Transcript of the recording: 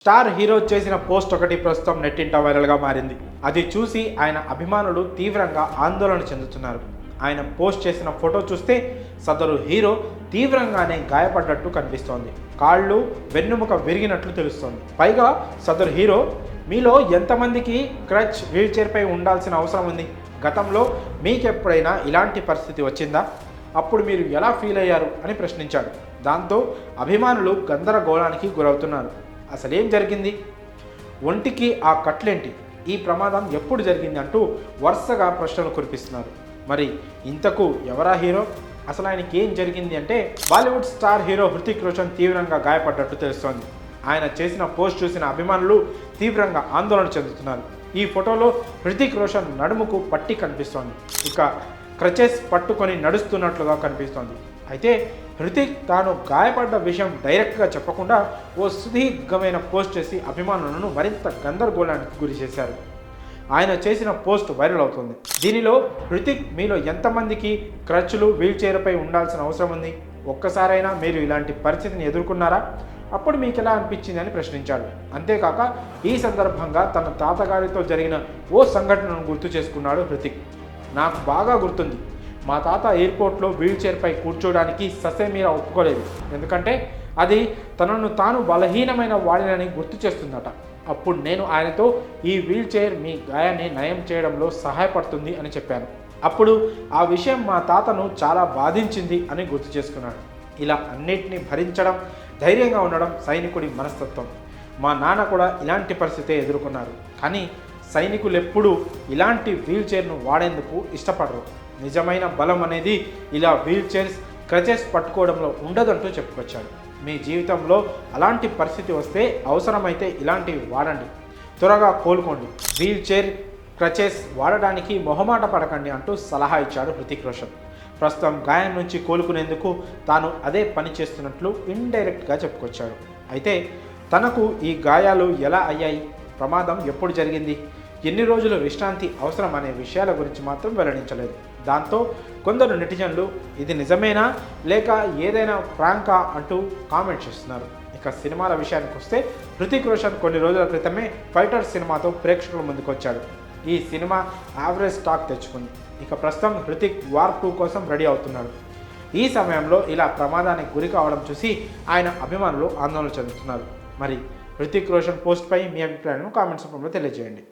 Star hero చేసిన post ఒకటి ప్రస్తుతం నెట్టింట వైరల్గా మారింది. అది చూసి ఆయన అభిమానులు తీవ్రంగా ఆందోళన చెందుతున్నారు. ఆయన పోస్ట్ చేసిన ఫోటో చూస్తే సదరు హీరో తీవ్రంగానే గాయపడ్డట్టు కనిపిస్తోంది. కాళ్ళు వెన్నుముక విరిగినట్లు తెలుస్తోంది. పైగా సదరు హీరో మీలో ఎంతమందికి క్రచ్ వీల్చైర్పై ఉండాల్సిన అవసరం ఉంది? గతంలో మీకెప్పుడైనా ఇలాంటి పరిస్థితి వచ్చిందా? అప్పుడు మీరు ఎలా ఫీల్ అయ్యారు అని ప్రశ్నించాడు. దాంతో అభిమానులు గందరగోళానికి గురవుతున్నారు. అసలేం జరిగింది? ఒంటికి ఆ కట్లేంటి? ఈ ప్రమాదం ఎప్పుడు జరిగింది అంటూ వరుసగా ప్రశ్నలు కురిపిస్తున్నారు. మరి ఇంతకు ఎవరా హీరో? అసలు ఆయనకి ఏం జరిగింది అంటే, బాలీవుడ్ స్టార్ హీరో హృతిక్ రోషన్ తీవ్రంగా గాయపడ్డట్టు తెలుస్తోంది. ఆయన చేసిన పోస్ట్ చూసిన అభిమానులు తీవ్రంగా ఆందోళన చెందుతున్నారు. ఈ ఫోటోలో హృతిక్ రోషన్ నడుముకు పట్టి కనిపిస్తోంది. ఇక క్రచెస్ పట్టుకొని నడుస్తున్నట్లుగా కనిపిస్తోంది. అయితే హృతిక్ తాను గాయపడ్డ విషయం డైరెక్ట్గా చెప్పకుండా ఓ సుదీర్ఘమైన పోస్ట్ చేసి అభిమానులను మరింత గందరగోళానికి గురి చేశారు. ఆయన చేసిన పోస్ట్ వైరల్ అవుతుంది. దీనిలో హృతిక్ మీలో ఎంతమందికి క్రచ్లు వీల్చైర్పై ఉండాల్సిన అవసరం ఉంది? ఒక్కసారైనా మీరు ఇలాంటి పరిస్థితిని ఎదుర్కొన్నారా? అప్పుడు మీకు ఎలా అనిపించింది అని ప్రశ్నించాడు. అంతేకాక ఈ సందర్భంగా తన తాతగారితో జరిగిన ఓ సంఘటనను గుర్తు చేసుకున్నాడు హృతిక్. నాకు బాగా గుర్తుంది. మా తాత ఎయిర్పోర్ట్లో వీల్చైర్పై కూర్చోడానికి ససేమీరా ఒప్పుకోలేదు. ఎందుకంటే అది తనను తాను బలహీనమైన వాడినని గుర్తు చేస్తుందట. అప్పుడు నేను ఆయనతో ఈ వీల్చైర్ మీ గాయాన్ని నయం చేయడంలో సహాయపడుతుంది అని చెప్పాను. అప్పుడు ఆ విషయం మా తాతను చాలా బాధించింది అని గుర్తు చేసుకున్నాడు. ఇలా అన్నిటినీ భరించడం, ధైర్యంగా ఉండడం సైనికుడి మనస్తత్వం. మా నాన్న కూడా ఇలాంటి పరిస్థితే ఎదుర్కొన్నారు. కానీ సైనికులు ఎప్పుడూ ఇలాంటి వీల్చైర్ను వాడేందుకు ఇష్టపడరు. నిజమైన బలం అనేది ఇలా వీల్చైర్స్, క్రచెస్ పట్టుకోవడంలో ఉండదంటూ చెప్పుకొచ్చాడు. మీ జీవితంలో అలాంటి పరిస్థితి వస్తే అవసరమైతే ఇలాంటివి వాడండి, త్వరగా కోలుకోండి. వీల్చైర్, క్రచెస్ వాడడానికి మొహమాట పడకండి అంటూ సలహా ఇచ్చాడు హృతిక్ రోషన్. ప్రస్తుతం గాయం నుంచి కోలుకునేందుకు తాను అదే పని చేస్తున్నట్లు ఇండైరెక్ట్గా చెప్పుకొచ్చాడు. అయితే తనకు ఈ గాయాలు ఎలా అయ్యాయి, ప్రమాదం ఎప్పుడు జరిగింది, ఎన్ని రోజులు విశ్రాంతి అవసరం అనే విషయాల గురించి మాత్రం వెల్లడించలేదు. దాంతో కొందరు నెటిజన్లు ఇది నిజమేనా లేక ఏదైనా ప్రాంకా అంటూ కామెంట్ చేస్తున్నారు. ఇక సినిమాల విషయానికి వస్తే హృతిక్ రోషన్ కొన్ని రోజుల క్రితమే ఫైటర్ సినిమాతో ప్రేక్షకుల ముందుకు వచ్చాడు. ఈ సినిమా యావరేజ్ టాక్ తెచ్చుకుంది. ఇక ప్రస్తుతం హృతిక్ వార్ 2 కోసం రెడీ అవుతున్నాడు. ఈ సమయంలో ఇలా ప్రమాదానికి గురి కావడం చూసి ఆయన అభిమానులు ఆందోళన చెందుతున్నారు. మరి హృతిక్ రోషన్ పోస్ట్పై మీ అభిప్రాయాలను కామెంట్స్ రూపంలో తెలియజేయండి.